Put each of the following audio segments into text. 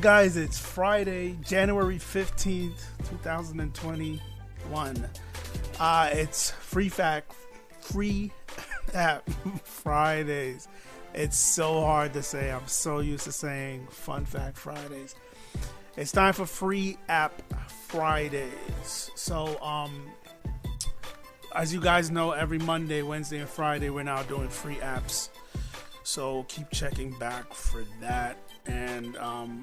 guys, it's Friday, January 15th, 2021. It's free app Fridays. It's so hard to say. I'm so used to saying Fun Fact Fridays. It's time for free app Fridays. So, as you guys know, every Monday, Wednesday, and Friday, we're now doing free apps. So keep checking back for that. And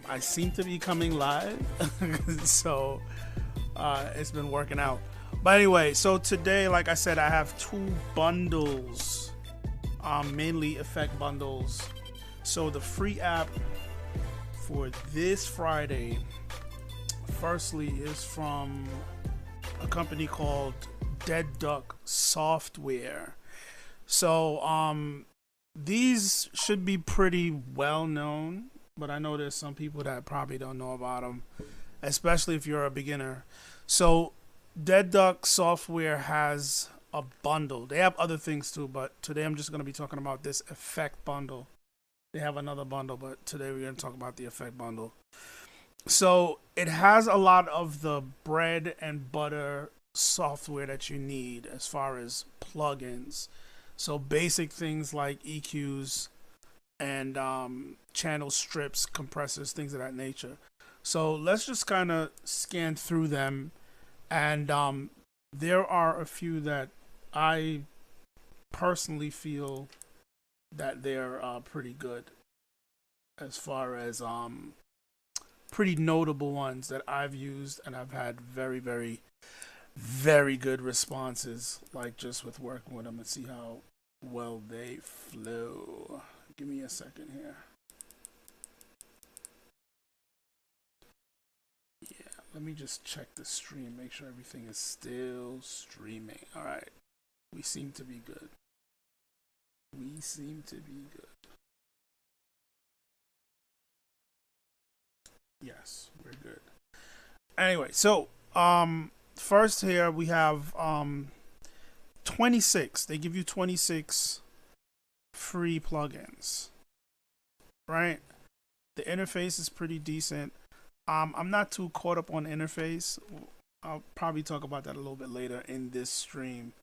I seem to be coming live. So it's been working out. But anyway, so today, like I said, I have two bundles, mainly effect bundles. So the free app for this Friday, firstly, is from a company called Dead Duck Software. So these should be pretty well known, but I know there's some people that probably don't know about them, especially if you're a beginner. So Dead Duck Software has a bundle. They have other things too, but today I'm just going to be talking about this effect bundle. They have another bundle, but today we're going to talk about the effect bundle. So it has a lot of the bread and butter software that you need as far as plugins. So basic things like EQs and channel strips, compressors, things of that nature. So let's just kind of scan through them. And there are a few that I personally feel that they're pretty good, as far as pretty notable ones that I've used and I've had very, very, very good responses, like just with working with them, and see how well they flow. Give me a second here. Yeah, let me just check the stream, make sure everything is still streaming. All right, we seem to be good. We seem to be good. Yes, we're good. Anyway, so first here we have 26. They give you 26 free plugins, right? The interface is pretty decent. I'm not too caught up on interface. I'll probably talk about that a little bit later in this stream,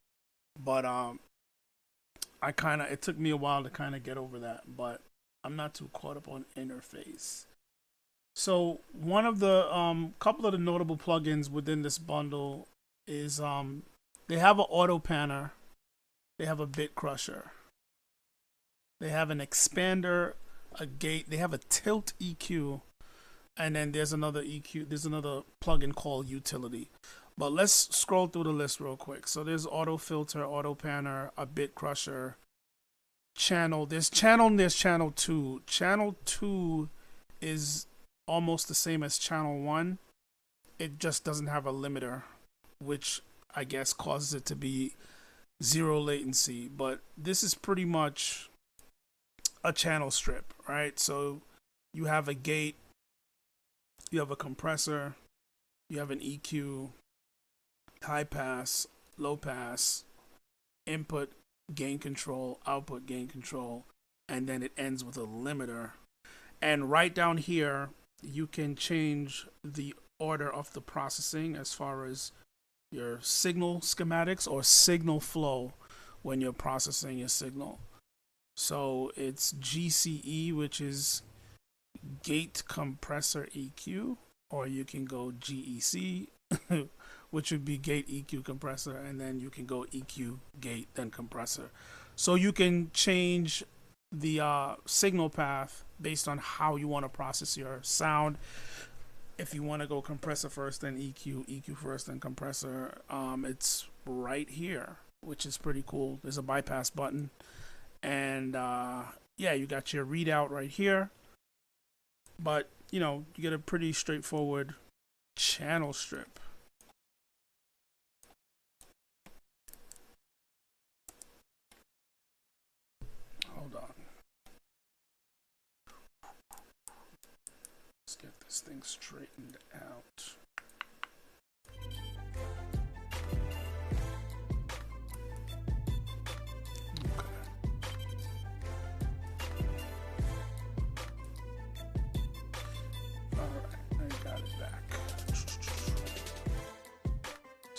but it took me a while to kind of get over that, but I'm not too caught up on interface. So one of the couple of the notable plugins within this bundle is they have an auto panner, they have a bit crusher, they have an expander, a gate, they have a tilt EQ, and then there's another EQ, there's another plugin called utility. But let's scroll through the list real quick. So there's auto filter, auto panner, a bit crusher, channel. There's channel and there's channel 2. Channel 2 is almost the same as channel 1. It just doesn't have a limiter, which I guess causes it to be 0 latency. But this is pretty much a channel strip, right? So you have a gate, you have a compressor, you have an EQ, high pass, low pass, input gain control, output gain control, and then it ends with a limiter. And right down here, you can change the order of the processing as far as your signal schematics or signal flow when you're processing your signal. So it's GCE, which is gate compressor EQ, or you can go GEC, which would be gate EQ compressor, and then you can go EQ gate then compressor. So you can change the signal path based on how you want to process your sound. If you want to go compressor first, then EQ, EQ first, then compressor, it's right here, which is pretty cool. There's a bypass button, and yeah, you got your readout right here. But you know, you get a pretty straightforward channel strip. Hold on. Let's get this thing straightened out.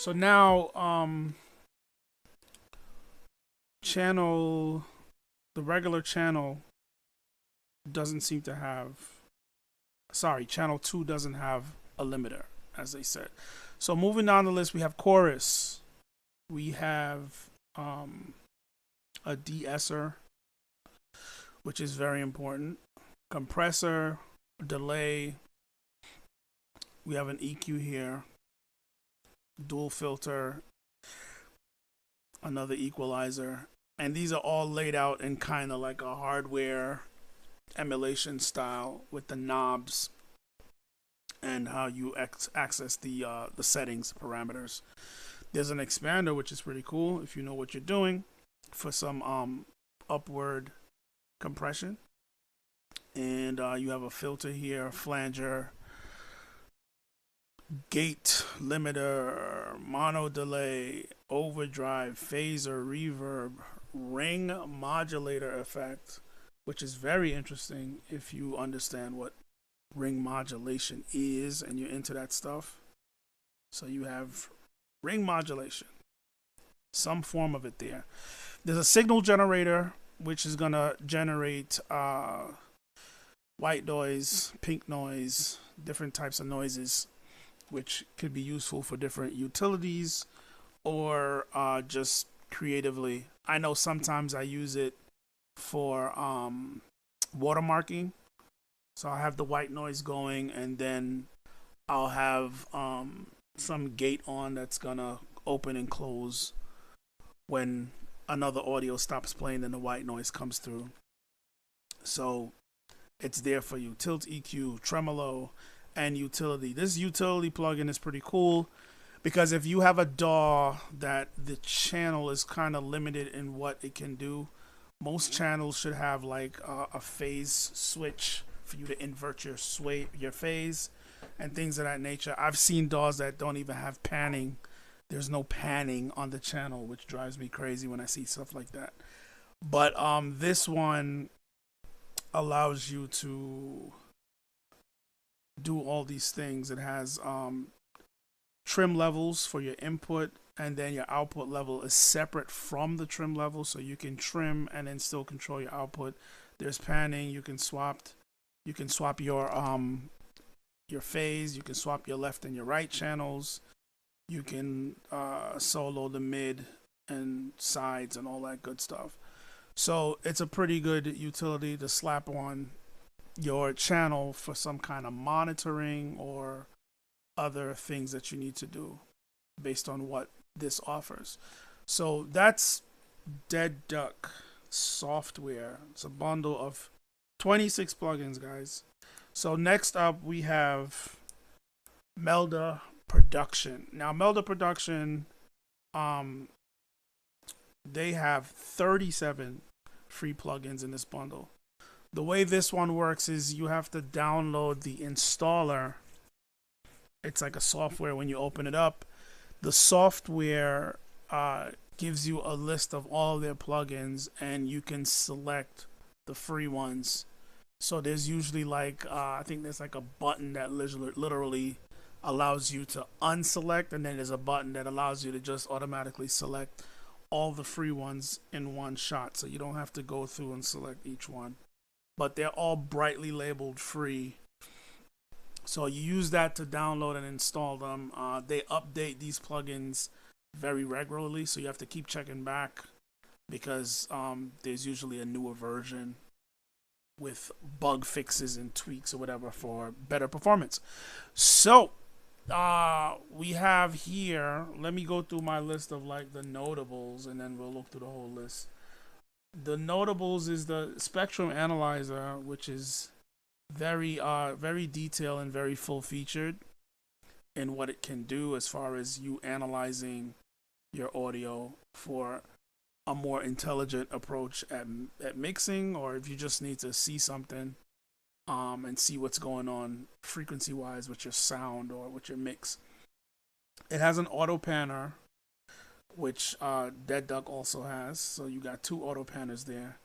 So now, the regular channel doesn't seem to have, sorry, channel 2 doesn't have a limiter, as they said. So moving down the list, we have chorus. We have a de-esser, which is very important. Compressor, delay. We have an EQ here. Dual filter. Another equalizer. And these are all laid out in kind of like a hardware emulation style with the knobs and how you access the settings parameters. There's an expander, which is pretty cool if you know what you're doing, for some upward compression. And you have a filter here, flanger, gate limiter, mono delay, overdrive, phaser, reverb, ring modulator effect, which is very interesting if you understand what ring modulation is and you're into that stuff. So you have ring modulation, some form of it there. There's a signal generator, which is gonna generate white noise, pink noise, different types of noises, which could be useful for different utilities or just creatively. I know sometimes I use it for watermarking. So I'll have the white noise going, and then I'll have some gate on that's gonna open and close when another audio stops playing and the white noise comes through. So it's there for you. Tilt EQ, tremolo, and utility. This utility plugin is pretty cool because if you have a DAW that the channel is kind of limited in what it can do, most channels should have like a phase switch for you to invert your phase and things of that nature. I've seen DAWs that don't even have panning. There's no panning on the channel, which drives me crazy when I see stuff like that. But this one allows you to do all these things. It has trim levels for your input, and then your output level is separate from the trim level, so you can trim and then still control your output. There's panning. You can swap your phase. You can swap your left and your right channels. You can solo the mid and sides and all that good stuff. So it's a pretty good utility to slap on your channel for some kind of monitoring or other things that you need to do based on what this offers. So that's Dead Duck software. It's a bundle of 26 plugins, guys. So next up we have Melda Production. Now Melda Production, they have 37 free plugins in this bundle. The way this one works is you have to download the installer. It's like a software. When you open it up, the software gives you a list of all of their plugins, and you can select the free ones. So there's usually like, I think there's like a button that literally allows you to unselect, and then there's a button that allows you to just automatically select all the free ones in one shot. So you don't have to go through and select each one. But they're all brightly labeled free. So you use that to download and install them. They update these plugins very regularly, so you have to keep checking back because there's usually a newer version with bug fixes and tweaks or whatever for better performance. So we have here, let me go through my list of like the notables, and then we'll look through the whole list. The notables is the Spectrum Analyzer, which is very detailed and very full featured in what it can do as far as you analyzing your audio for a more intelligent approach at mixing, or if you just need to see something and see what's going on frequency wise with your sound or with your mix. It has an auto panner, which Dead Duck also has, so you got two auto panners there.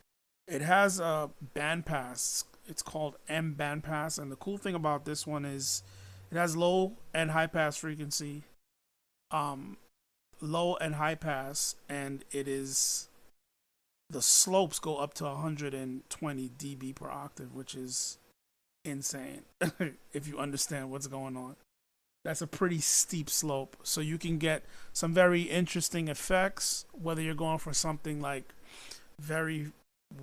It has a bandpass. It's called M bandpass, and the cool thing about this one is it has low and high pass frequency. low and high pass, and it is the slopes go up to 120 dB per octave, which is insane if you understand what's going on. That's a pretty steep slope, so you can get some very interesting effects, whether you're going for something like very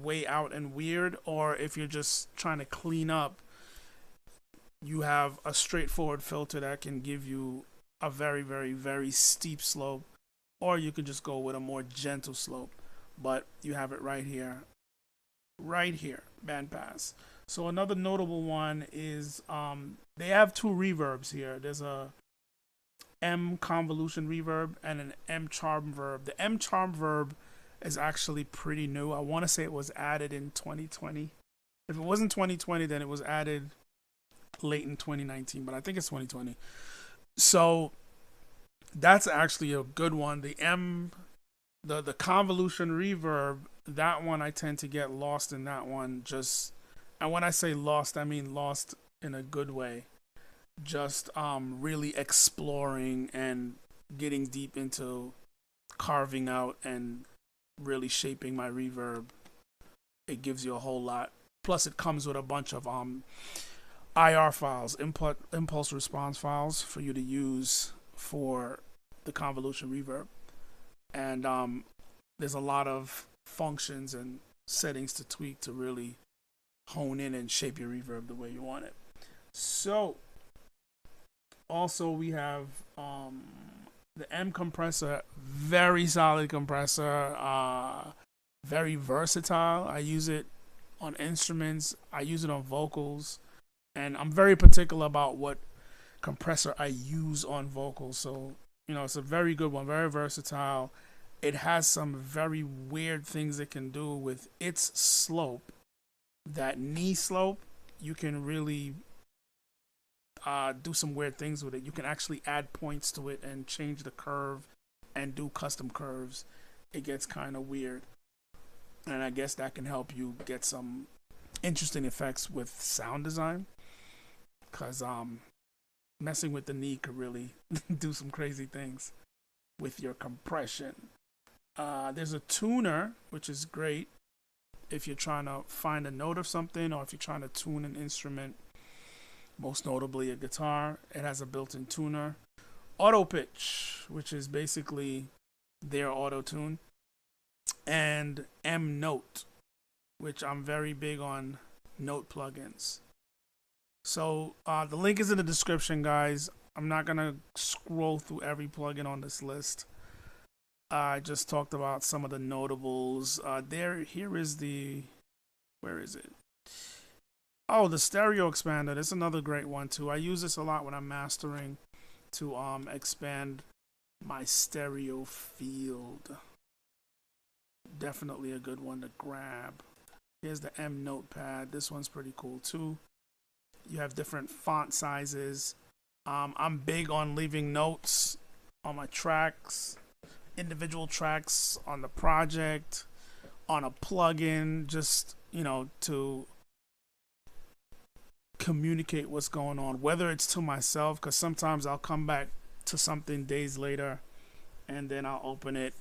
way out and weird, or if you're just trying to clean up. You have a straightforward filter that can give you a very, very, very steep slope, or you can just go with a more gentle slope. But you have it right here, bandpass. So another notable one is they have two reverbs here. There's a M convolution reverb and an M charm verb. The M charm verb is actually pretty new. I want to say it was added in 2020. If it wasn't 2020, then it was added late in 2019, but I think it's 2020. So that's actually a good one. The convolution reverb, that one I tend to get lost in that one. Just, and when I say lost, I mean lost in a good way. Just really exploring and getting deep into carving out and really shaping my reverb. It gives you a whole lot. Plus, it comes with a bunch of IR files, impulse response files, for you to use for the convolution reverb. And there's a lot of functions and settings to tweak to really hone in and shape your reverb the way you want it. So also we have the M compressor, very solid compressor, very versatile. I use it on instruments, I use it on vocals, and I'm very particular about what compressor I use on vocals. So, you know, it's a very good one, very versatile. It has some very weird things it can do with its slope. That knee slope, you can really do some weird things with it. You can actually add points to it and change the curve and do custom curves. It gets kind of weird. And I guess that can help you get some interesting effects with sound design. Because messing with the knee could really do some crazy things with your compression. There's a tuner, which is great if you're trying to find a note of something, or if you're trying to tune an instrument, most notably a guitar. It has a built-in tuner. Auto pitch, which is basically their auto tune. And M note, which I'm very big on note plugins. So the link is in the description, guys. I'm not going to scroll through every plugin on this list. I just talked about some of the notables. Here is the, where is it? Oh, the stereo expander. That's another great one too. I use this a lot when I'm mastering to expand my stereo field. Definitely a good one to grab. Here's the M notepad. This one's pretty cool too. You have different font sizes. I'm big on leaving notes on my tracks, individual tracks on the project, on a plugin, just, you know, to communicate what's going on, whether it's to myself, because sometimes I'll come back to something days later and then I'll open it,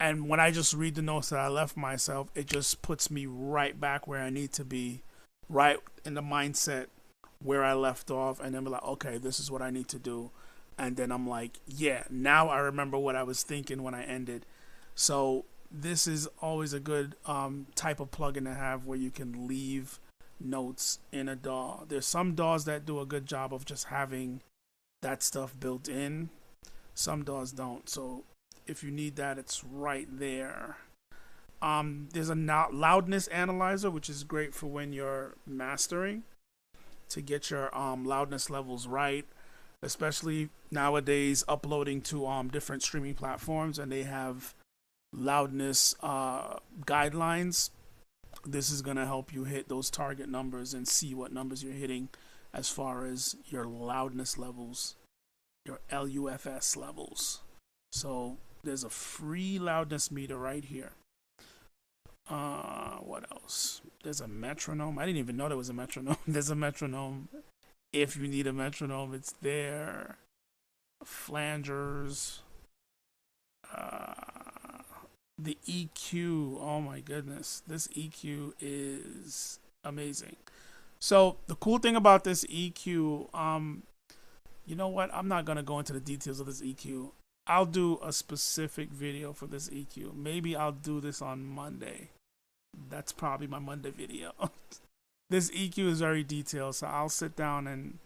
and when I just read the notes that I left myself, it just puts me right back where I need to be, right in the mindset where I left off, and then be like, okay, this is what I need to do. And then I'm like, yeah, now I remember what I was thinking when I ended. So this is always a good type of plugin to have, where you can leave notes in a DAW. There's some DAWs that do a good job of just having that stuff built in. Some DAWs don't. So if you need that, it's right there. There's a loudness analyzer, which is great for when you're mastering, to get your loudness levels right, especially nowadays uploading to different streaming platforms, and they have loudness guidelines. This is going to help you hit those target numbers and see what numbers you're hitting as far as your loudness levels, your LUFS levels. So there's a free loudness meter right here. What else? There's a metronome. I didn't even know there was a metronome. There's a metronome. If you need a metronome, it's there. Flangers. the EQ. Oh my goodness, this EQ is amazing. So the cool thing about this EQ, you know what? I'm not gonna go into the details of this EQ. I'll do a specific video for this EQ. Maybe I'll do this on Monday. That's probably my Monday video. This EQ is very detailed, so I'll sit down and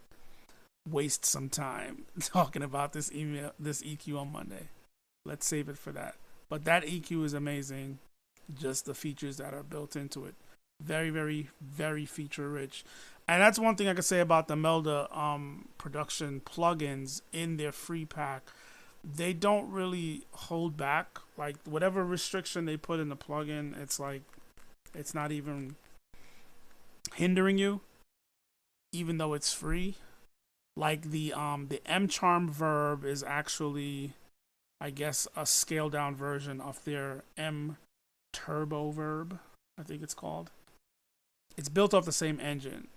waste some time talking about this EQ on Monday. Let's save it for that. But that EQ is amazing. Just the features that are built into it. Very, very, very feature rich. And that's one thing I can say about the Melda Production plugins in their free pack. They don't really hold back. Like, whatever restriction they put in the plugin, it's like, it's not even hindering you, even though it's free. Like the M-Charm verb is actually, I guess, a scaled down version of their M Turbo verb, I think it's called. It's built off the same engine.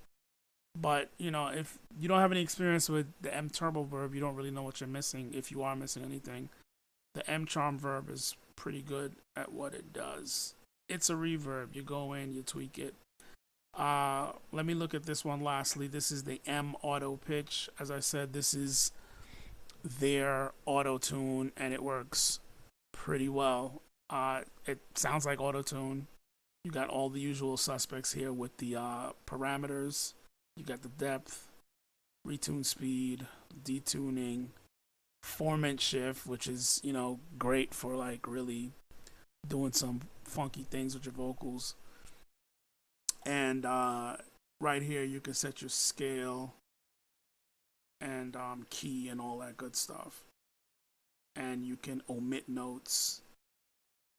But, you know, if you don't have any experience with the M Turbo verb, you don't really know what you're missing, if you are missing anything. The M Charm verb is pretty good at what it does. It's a reverb. You go in, you tweak it. Let me look at this one lastly. This is the M Auto Pitch. As I said, this is their auto tune, and it works pretty well. It sounds like auto tune. You got all the usual suspects here with the parameters. You got the depth, retune speed, detuning, formant shift, which is, you know, great for like really doing some funky things with your vocals. And right here you can set your scale and key and all that good stuff. And you can omit notes.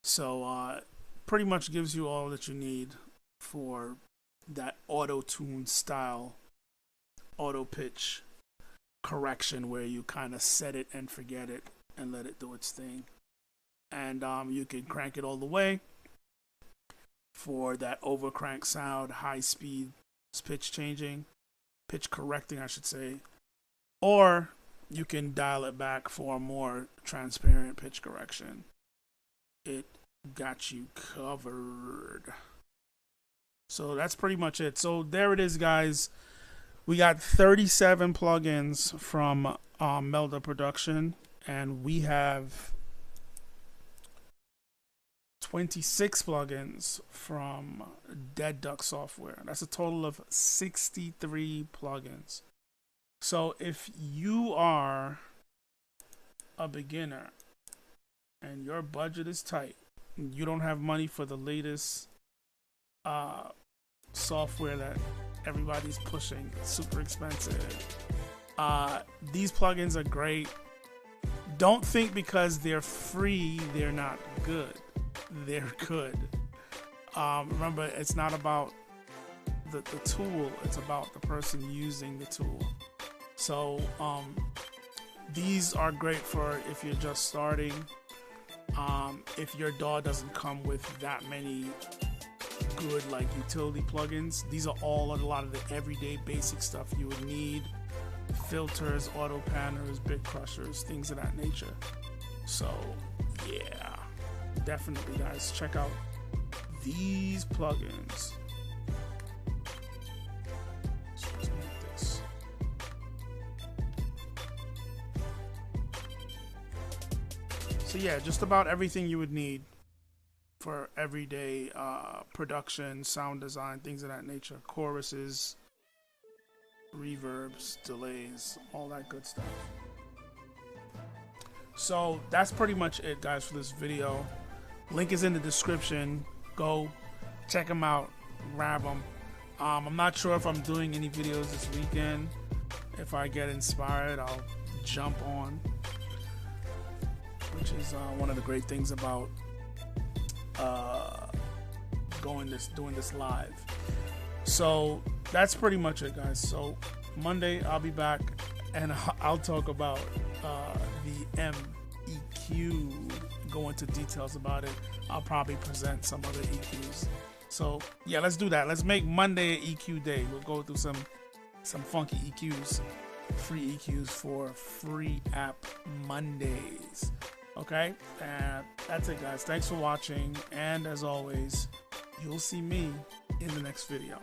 So pretty much gives you all that you need for that auto tune style auto pitch correction, where you kind of set it and forget it and let it do its thing. And you can crank it all the way for that overcrank sound, high speed pitch changing, pitch correcting I should say, or you can dial it back for a more transparent pitch correction. It got you covered. So that's pretty much it. So there it is, guys. We got 37 plugins from Melda Production, and we have 26 plugins from Dead Duck Software. That's a total of 63 plugins. So if you are a beginner and your budget is tight, you don't have money for the latest software that everybody's pushing, it's super expensive, these plugins are great. Don't think because they're free they're not good. They're good. Remember, it's not about the tool, it's about the person using the tool. So these are great for if you're just starting. If your DAW doesn't come with that many good like utility plugins, these are all a lot of the everyday basic stuff you would need: filters, auto panners, bit crushers, things of that nature. So yeah, definitely guys, check out these plugins. So yeah, just about everything you would need for everyday production, sound design, things of that nature. Choruses, reverbs, delays, all that good stuff. So that's pretty much it, guys, for this video. Link is in the description. Go check them out, grab them. I'm not sure if I'm doing any videos this weekend. If I get inspired, I'll jump on, which is one of the great things about doing this live. So that's pretty much it, guys. So Monday I'll be back and I'll talk about the MEQ, go into details about it. I'll probably present some other EQs. So yeah, let's do that. Let's make Monday an EQ day. We'll go through some funky EQs, free EQs for Free App Mondays. Okay, and that's it, guys. Thanks for watching, and as always, you'll see me in the next video.